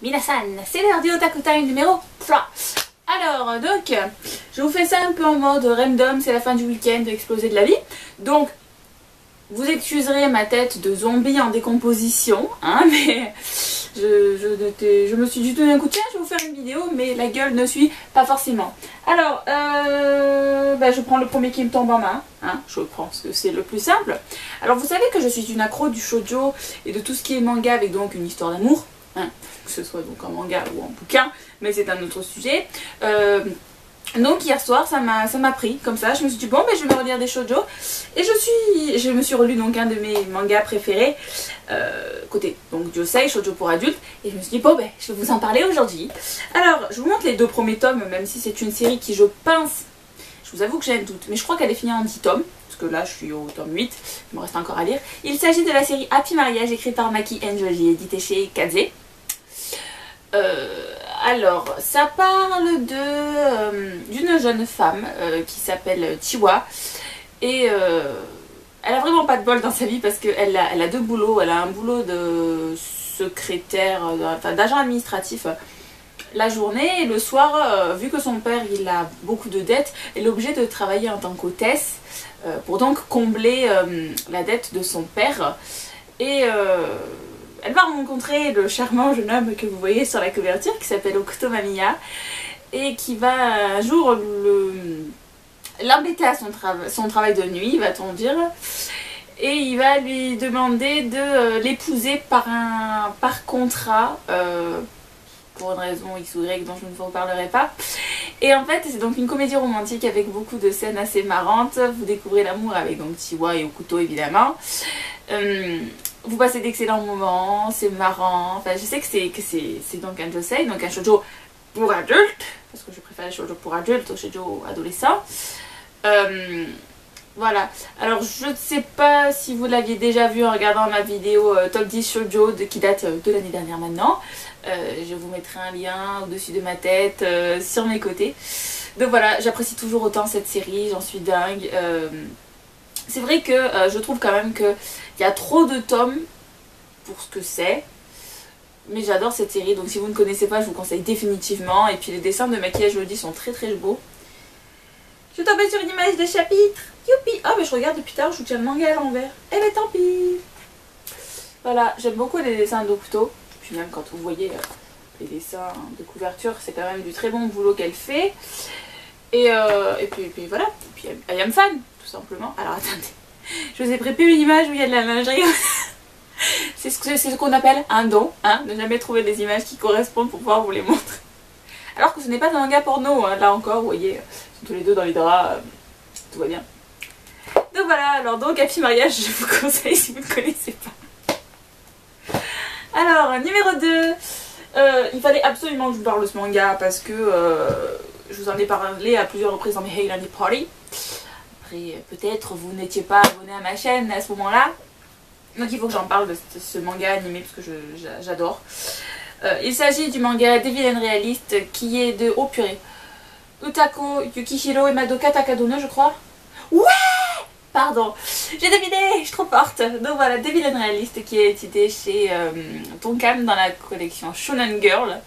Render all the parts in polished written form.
Minasan, c'est l'heure du Otaku Time numéro 3. Alors, donc, je vous fais ça un peu en mode random, c'est la fin du week-end, explosé de la vie. Donc, vous excuserez ma tête de zombie en décomposition, hein, mais je me suis dit donné un coup de tiens, je vais vous faire une vidéo, mais la gueule ne suit pas forcément. Alors, je prends le premier qui me tombe en main, hein, je pense que c'est le plus simple. Alors, vous savez que je suis une accro du shoujo et de tout ce qui est manga avec donc une histoire d'amour, hein, que ce soit donc en manga ou en bouquin, mais c'est un autre sujet. Donc hier soir ça m'a pris comme ça, je me suis dit bon je vais me relire des shoujo et je me suis relu donc un de mes mangas préférés côté donc Josei, shoujo pour adultes, et je me suis dit bon je vais vous en parler aujourd'hui. Alors je vous montre les deux premiers tomes, même si c'est une série qui je pense, je vous avoue que j'ai un doute, mais je crois qu'elle est finie en 10 tomes, parce que là je suis au tome 8, il me reste encore à lire. Il s'agit de la série Happy Mariage écrite par Maki Enjoji, édité chez Kaze. Alors, ça parle d'une jeune femme qui s'appelle Chiwa, et elle a vraiment pas de bol dans sa vie parce qu'elle a deux boulots. Elle a un boulot de secrétaire, enfin d'agent administratif la journée, et le soir, vu que son père il a beaucoup de dettes, elle est obligée de travailler en tant qu'hôtesse pour donc combler la dette de son père. Et elle va rencontrer le charmant jeune homme que vous voyez sur la couverture qui s'appelle Okuto Mamiya et qui va un jour l'embêter à son travail de nuit, va-t-on dire, et il va lui demander de l'épouser par contrat pour une raison X ou Y dont je ne vous reparlerai pas. Et en fait c'est donc une comédie romantique avec beaucoup de scènes assez marrantes. Vous découvrez l'amour avec donc Chiwa et Okuto évidemment. Vous passez d'excellents moments, c'est marrant. Enfin, je sais que c'est donc un josei, donc un shoujo pour adultes, parce que je préfère les shoujo pour adultes aux shoujo adolescents. Voilà. Alors, je ne sais pas si vous l'aviez déjà vu en regardant ma vidéo Top 10 shoujo qui date de l'année dernière maintenant. Je vous mettrai un lien au-dessus de ma tête, sur mes côtés. Donc voilà, j'apprécie toujours autant cette série, j'en suis dingue. C'est vrai que je trouve quand même qu'il y a trop de tomes pour ce que c'est, mais j'adore cette série, donc si vous ne connaissez pas je vous conseille définitivement. Et puis les dessins de Maki Enjoji sont très très beaux. Je suis tombée sur une image de chapitre, youpi. Ah mais je regarde depuis tard, je vous tiens le manga à l'envers, eh ben tant pis. Voilà, j'aime beaucoup les dessins d'Okuto, puis même quand vous voyez les dessins de couverture, c'est quand même du très bon boulot qu'elle fait. Et puis voilà, et puis I am fan, tout simplement. Alors attendez, je vous ai préparé une image où il y a de la lingerie. C'est ce qu'on appelle un don, hein, ne jamais trouver des images qui correspondent pour pouvoir vous les montrer. Alors que ce n'est pas un manga porno, hein, là encore, vous voyez, ils sont tous les deux dans les draps, tout va bien. Donc voilà, alors donc Happy Mariage, je vous conseille si vous ne connaissez pas. Alors, numéro 2, il fallait absolument que je vous parle de ce manga parce que je vous en ai parlé à plusieurs reprises dans mes Hey Lundi Party. Après, peut-être vous n'étiez pas abonné à ma chaîne à ce moment-là. Donc il faut que j'en parle de ce manga animé parce que j'adore. Il s'agit du manga Devil and Realist qui est de... Oh purée. Utako Yukihiro et Madoka Takadono, je crois. Ouais! Pardon, j'ai deviné, je suis trop forte. Donc voilà, Devil and Realist qui est édité chez Tonkam dans la collection Shonen Girl.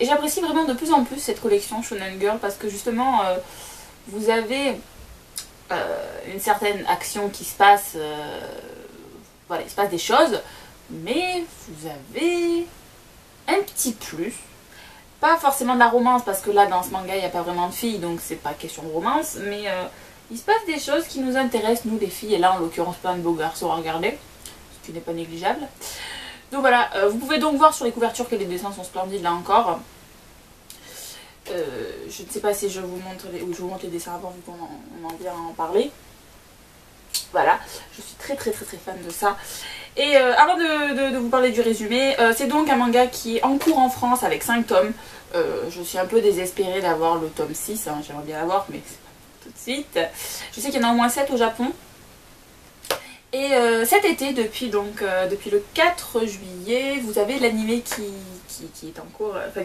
Et j'apprécie vraiment de plus en plus cette collection Shonen Girl parce que justement vous avez une certaine action qui se passe, voilà, il se passe des choses, mais vous avez un petit plus, pas forcément de la romance parce que là dans ce manga il n'y a pas vraiment de filles donc c'est pas question de romance, mais il se passe des choses qui nous intéressent nous les filles, et là en l'occurrence plein de beaux garçons à regarder, ce qui n'est pas négligeable. Donc voilà, vous pouvez donc voir sur les couvertures que les dessins sont splendides là encore. Je ne sais pas si je vous montre les dessins avant vu qu'on en vient à en parler. Voilà, je suis très fan de ça. Et avant de vous parler du résumé, c'est donc un manga qui est en cours en France avec 5 tomes. Je suis un peu désespérée d'avoir le tome 6, hein, j'aimerais bien l'avoir mais c'est pas tout de suite. Je sais qu'il y en a au moins 7 au Japon. Et cet été, depuis le 4 juillet, vous avez l'animé qui est en cours, enfin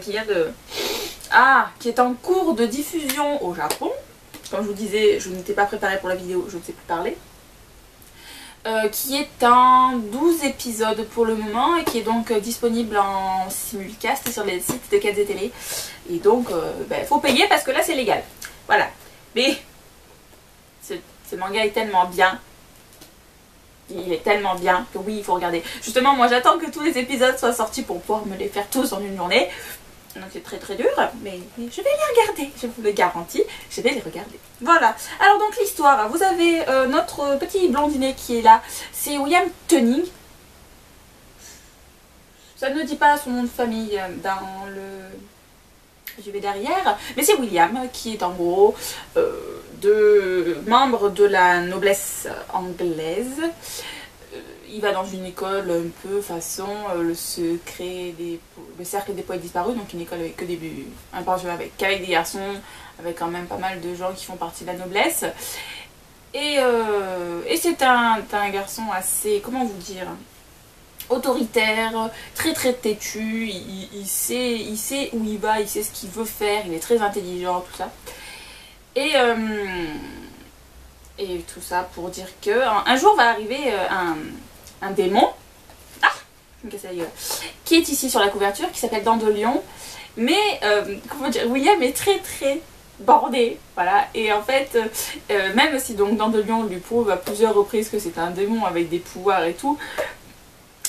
qui est en cours de diffusion au Japon. Comme je vous disais, je n'étais pas préparée pour la vidéo, je ne sais plus parler. qui est en 12 épisodes pour le moment et qui est donc disponible en simulcast sur les sites de Quête et Télé. Et donc, faut payer parce que là c'est légal. Voilà. Mais ce manga est tellement bien. Il est tellement bien que oui, il faut regarder. Justement, moi j'attends que tous les épisodes soient sortis pour pouvoir me les faire tous en une journée. Donc c'est très très dur, mais je vais les regarder, je vous le garantis, je vais les regarder. Voilà, alors donc l'histoire, vous avez notre petit blondinet qui est là, c'est William Tunning. Ça ne dit pas son nom de famille dans le... Je vais derrière, mais c'est William qui est en gros membre de la noblesse anglaise. Il va dans une école un peu façon le cercle des poètes disparus, donc une école avec que qu'avec des garçons, avec quand même pas mal de gens qui font partie de la noblesse. Et c'est un garçon assez, comment vous dire, autoritaire, très très têtu, il sait où il va, il sait ce qu'il veut faire, il est très intelligent, tout ça. Et tout ça pour dire que un jour va arriver un démon, je me casse la gueule, qui est ici sur la couverture, qui s'appelle Dandelion, mais comment dire, William est très très bordé, voilà, et en fait, même si donc Dandelion lui prouve à plusieurs reprises que c'est un démon avec des pouvoirs et tout,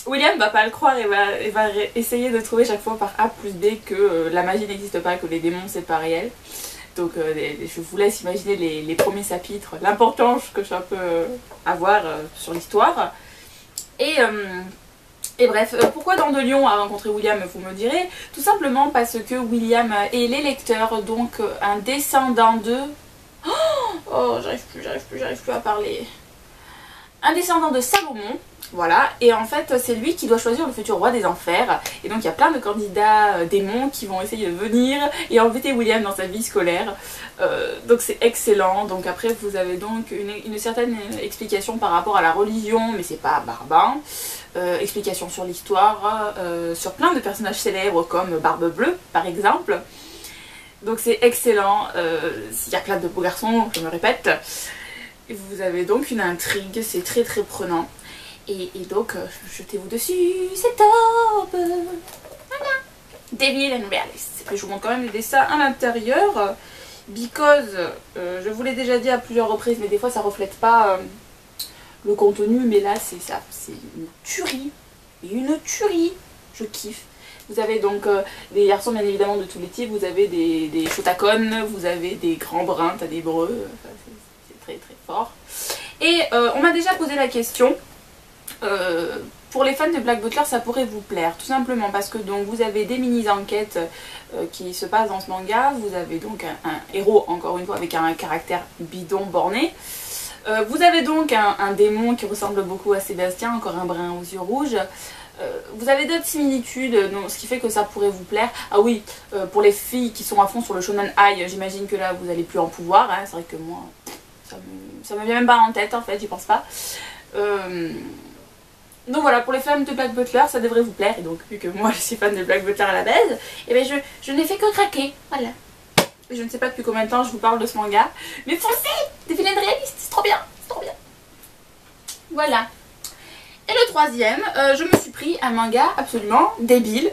William va pas le croire et va essayer de trouver chaque fois par A plus B que la magie n'existe pas, que les démons c'est pas réel. Donc je vous laisse imaginer les premiers chapitres, l'importance que ça peut avoir sur l'histoire. Et bref, pourquoi Dandelion a rencontré William, vous me direz? Tout simplement parce que William est l'électeur, donc un descendant de... Oh, j'arrive plus à parler. Un descendant de Salomon, voilà, et en fait c'est lui qui doit choisir le futur roi des enfers, et donc il y a plein de candidats démons qui vont essayer de venir et embêter William dans sa vie scolaire, donc c'est excellent. Donc après vous avez donc une certaine explication par rapport à la religion, mais c'est pas barbant, explication sur l'histoire, sur plein de personnages célèbres comme Barbe Bleue par exemple, donc c'est excellent, il y a plein de beaux garçons, je me répète. Et vous avez donc une intrigue, c'est très très prenant. Et donc, jetez-vous dessus, c'est top. Voilà. Devil and Realist. Et je vous montre quand même les dessins à l'intérieur. Because, je vous l'ai déjà dit à plusieurs reprises, mais des fois ça reflète pas le contenu. Mais là, c'est ça, c'est une tuerie. Une tuerie. Je kiffe. Vous avez donc des garçons bien évidemment de tous les types. Vous avez des chotacones, vous avez des grands bruns, t'as des breux. Enfin, c'est très très fort. Et on m'a déjà posé la question, pour les fans de Black Butler ça pourrait vous plaire, tout simplement parce que donc vous avez des mini-enquêtes qui se passent dans ce manga, vous avez donc un héros encore une fois avec un caractère bidon borné, vous avez donc un démon qui ressemble beaucoup à Sébastien, encore un brin aux yeux rouges. Vous avez d'autres similitudes, ce qui fait que ça pourrait vous plaire. Ah oui, pour les filles qui sont à fond sur le shonen high, j'imagine que là vous n'allez plus en pouvoir, hein. C'est vrai que moi ça me vient même pas en tête en fait, j'y pense pas. Donc voilà, pour les fans de Black Butler ça devrait vous plaire, et donc vu que moi je suis fan de Black Butler à la base, et bien je n'ai fait que craquer, voilà. Je ne sais pas depuis combien de temps je vous parle de ce manga, mais foncez, Devil and Realist, c'est trop bien, c'est trop bien. Voilà. Et le troisième, je me suis pris un manga absolument débile.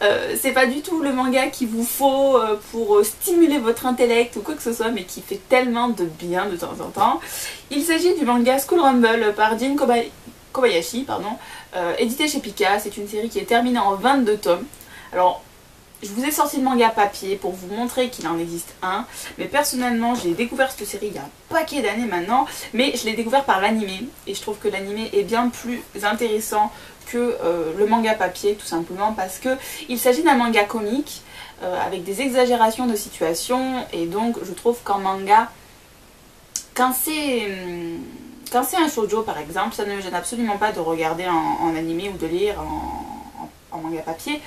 C'est pas du tout le manga qu'il vous faut pour stimuler votre intellect ou quoi que ce soit, mais qui fait tellement de bien de temps en temps. Il s'agit du manga School Rumble par Jin Kobayashi, édité chez Pika. C'est une série qui est terminée en 22 tomes. Alors, je vous ai sorti le manga papier pour vous montrer qu'il en existe un, mais personnellement j'ai découvert cette série il y a un paquet d'années maintenant, mais je l'ai découvert par l'animé, et je trouve que l'animé est bien plus intéressant que le manga papier, tout simplement parce que il s'agit d'un manga comique avec des exagérations de situations, et donc je trouve qu'en manga, quand c'est un shoujo par exemple, ça ne me gêne absolument pas de regarder en animé ou de lire en manga papier,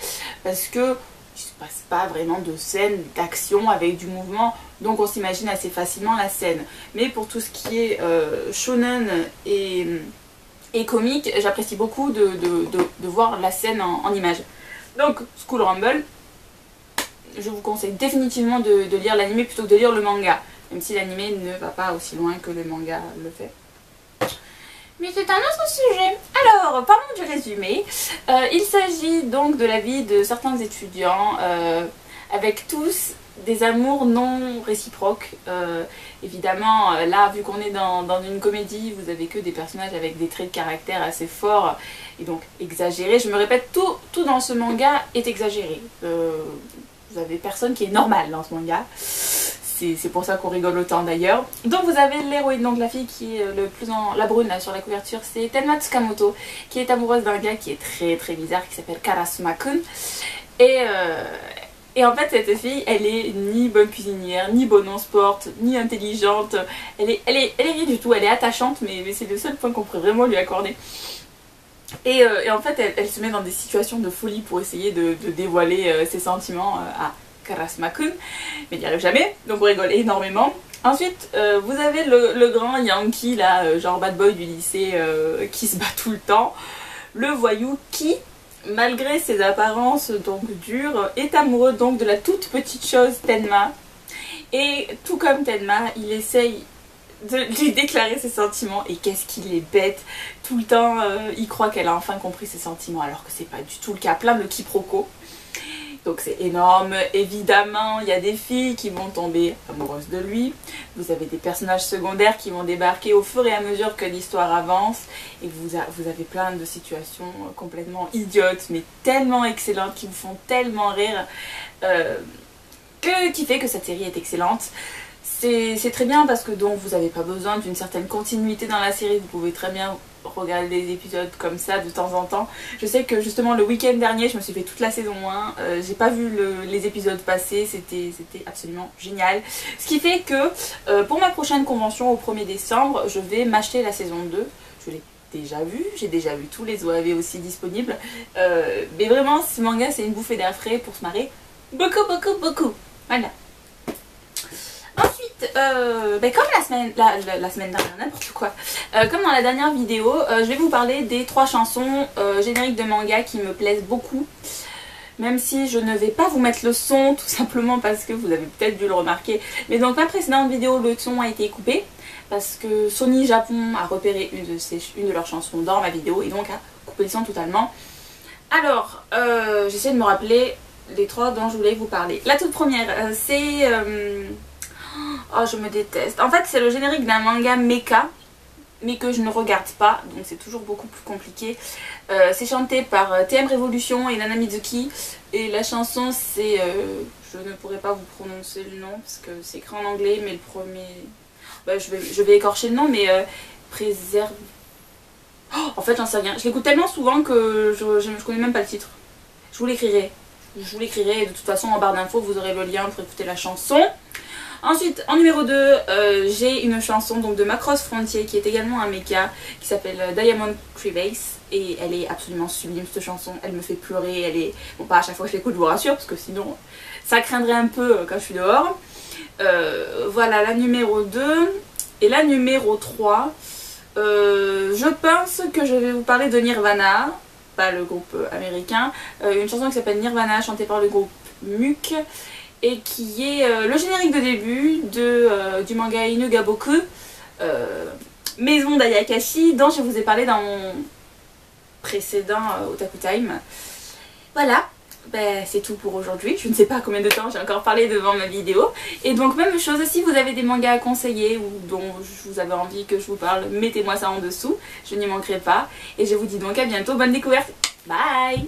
parce que il ne se passe pas vraiment de scène d'action avec du mouvement, donc on s'imagine assez facilement la scène. Mais pour tout ce qui est shonen et comique, j'apprécie beaucoup de voir la scène en images. Donc School Rumble, je vous conseille définitivement de lire l'anime plutôt que de lire le manga, même si l'anime ne va pas aussi loin que le manga le fait. Mais c'est un autre sujet. Alors, parlons du résumé. Il s'agit donc de la vie de certains étudiants avec tous des amours non réciproques. Évidemment, là, vu qu'on est dans une comédie, vous avez que des personnages avec des traits de caractère assez forts et donc exagérés. Je me répète, tout dans ce manga est exagéré. Vous avez personne qui est normal dans ce manga. C'est pour ça qu'on rigole autant d'ailleurs. Donc vous avez l'héroïne, donc la fille qui est le plus la brune là sur la couverture, c'est Tenma Tsukamoto, qui est amoureuse d'un gars qui est très très bizarre, qui s'appelle Karasuma-kun. Et en fait cette fille, elle est ni bonne cuisinière, ni bonne en sport, ni intelligente. Elle est rien du tout, elle est attachante, mais c'est le seul point qu'on pourrait vraiment lui accorder. Et en fait elle se met dans des situations de folie pour essayer de dévoiler ses sentiments à Karasuma-kun, mais il n'y arrive jamais, donc on rigole énormément. Ensuite, vous avez le grand Yankee, là, genre bad boy du lycée, qui se bat tout le temps. Le voyou qui, malgré ses apparences donc dures, est amoureux donc de la toute petite chose Tenma. Et tout comme Tenma, il essaye de lui déclarer ses sentiments, et qu'est-ce qu'il est bête. Tout le temps, il croit qu'elle a enfin compris ses sentiments, alors que c'est pas du tout le cas, plein de quiproquos. Donc c'est énorme. Évidemment, il y a des filles qui vont tomber amoureuses de lui. Vous avez des personnages secondaires qui vont débarquer au fur et à mesure que l'histoire avance. Et vous avez plein de situations complètement idiotes, mais tellement excellentes, qui vous font tellement rire, qui fait que cette série est excellente. C'est très bien parce que donc vous n'avez pas besoin d'une certaine continuité dans la série. Vous pouvez très bien regarder des épisodes comme ça de temps en temps. Je sais que justement le week-end dernier je me suis fait toute la saison 1, j'ai pas vu les épisodes passés, c'était absolument génial. Ce qui fait que pour ma prochaine convention au 1er décembre, je vais m'acheter la saison 2. Je l'ai déjà vu, j'ai déjà vu tous les OAV aussi disponibles, mais vraiment ce manga c'est une bouffée d'air frais pour se marrer beaucoup. Voilà. Ensuite, comme la semaine dernière, n'importe quoi, comme dans la dernière vidéo, je vais vous parler des 3 chansons génériques de manga qui me plaisent beaucoup. Même si je ne vais pas vous mettre le son, tout simplement parce que vous avez peut-être dû le remarquer. Mais donc ma précédente vidéo, le son a été coupé parce que Sony Japon a repéré une de leurs chansons dans ma vidéo et donc a coupé le son totalement. Alors, j'essaie de me rappeler les 3 dont je voulais vous parler. La toute première, c'est... oh, je me déteste. En fait, c'est le générique d'un manga mecha, mais que je ne regarde pas, donc c'est toujours beaucoup plus compliqué. C'est chanté par TM Revolution et Nana Mizuki, et la chanson c'est... je ne pourrais pas vous prononcer le nom, parce que c'est écrit en anglais, mais le premier... je vais écorcher le nom, mais... Préserve... Oh, en fait, j'en sais rien. Je l'écoute tellement souvent que je connais même pas le titre. Je vous l'écrirai. Et de toute façon, en barre d'infos, vous aurez le lien pour écouter la chanson. Ensuite, en numéro 2, j'ai une chanson donc, de Macross Frontier qui est également un mecha qui s'appelle Diamond Crevasse et elle est absolument sublime cette chanson, elle me fait pleurer, elle est... Bon, pas à chaque fois que je l'écoute, je vous rassure, parce que sinon ça craindrait un peu quand je suis dehors. Voilà la numéro 2 et la numéro 3. Je pense que je vais vous parler de Nirvana, pas le groupe américain, une chanson qui s'appelle Nirvana chantée par le groupe Muk, et qui est le générique de début du manga Inugaboku, Maison d'Ayakashi, dont je vous ai parlé dans mon précédent Otaku Time. Voilà, c'est tout pour aujourd'hui. Je ne sais pas combien de temps j'ai encore parlé devant ma vidéo. Et donc même chose, si vous avez des mangas à conseiller ou dont vous avez envie que je vous parle, mettez-moi ça en dessous, je n'y manquerai pas. Et je vous dis donc à bientôt, bonne découverte, bye.